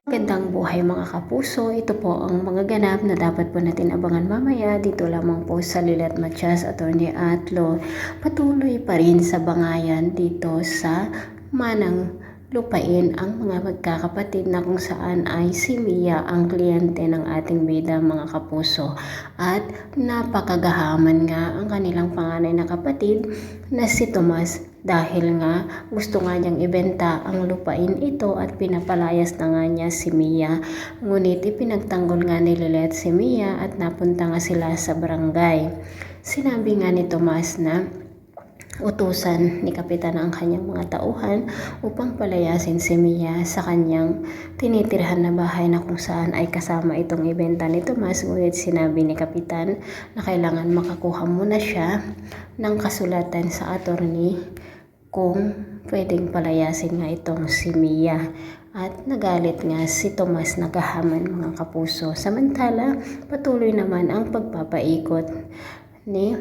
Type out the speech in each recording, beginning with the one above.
Magandang buhay mga kapuso, ito po ang mga ganap na dapat po natin abangan mamaya dito lamang po sa Lilet Matias, Attorney Atlo. Patuloy pa rin sa bangayan dito sa Manang Lupain ang mga magkakapatid na kung saan ay si Mia ang kliyente ng ating bida mga kapuso. At napakagahaman nga ang kanilang panganay na kapatid na si Tomas dahil nga gusto nga niyang ibenta ang lupain ito at pinapalayas na nga niya si Mia. Ngunit ipinagtanggol nga ni Lilet si Mia at napunta nga sila sa barangay. Sinabi nga ni Tomas na utusan ni Kapitan ang kanyang mga tauhan upang palayasin si Mia sa kanyang tinitirhan na bahay na kung saan ay kasama itong ibenta ni Tomas. Ngunit sinabi ni Kapitan na kailangan makakuha muna siya ng kasulatan sa attorney kung pwedeng palayasin nga itong si Mia. At nagalit nga si Tomas na gahaman mga kapuso. Samantala, patuloy naman ang pagpapaikot ni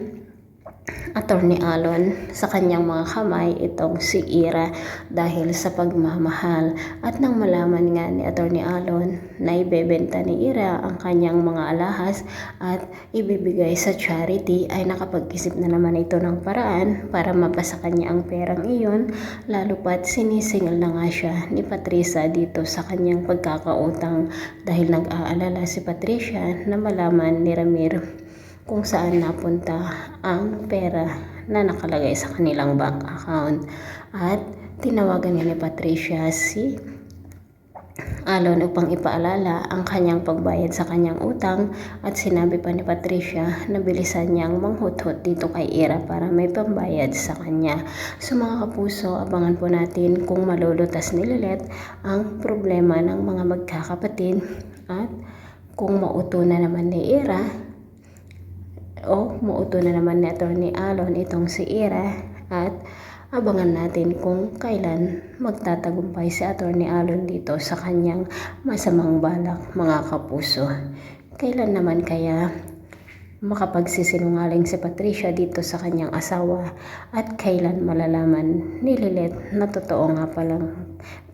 Attorney Alon sa kanyang mga kamay itong si Ira dahil sa pagmamahal. At nang malaman nga ni Attorney Alon na ibebenta ni Ira ang kanyang mga alahas at ibibigay sa charity, ay nakapag-isip na naman ito ng paraan para mapasa kanya ang perang iyon, lalo pat sinisingil na nga siya ni Patricia dito sa kanyang pagkakautang dahil nag-aalala si Patricia na malaman ni Ramir kung saan napunta ang pera na nakalagay sa kanilang bank account. At tinawagan ni Patricia si Alon upang ipaalala ang kanyang pagbayad sa kanyang utang at sinabi pa ni Patricia na bilisan niyang manghuthot dito kay Ira para may pambayad sa kanya. So mga kapuso, abangan po natin kung malulutas ni Lilet ang problema ng mga magkakapatid at kung mauto na naman ni Ira o mauto na naman ni Attorney Alon itong si Ira. At abangan natin kung kailan magtatagumpay si Attorney Alon dito sa kanyang masamang balak mga kapuso. Kailan naman kaya makapagsisinungaling si Patricia dito sa kanyang asawa at kailan malalaman ni Lilet na totoo nga palang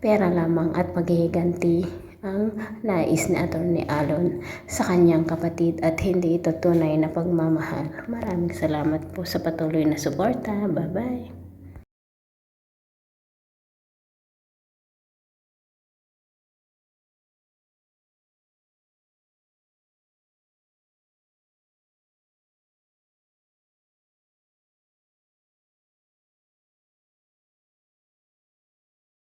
pera lamang at paghihiganti ang nais ni Attorney Alon sa kanyang kapatid at hindi ito tunay na pagmamahal. Maraming salamat po sa patuloy na suporta. Bye-bye.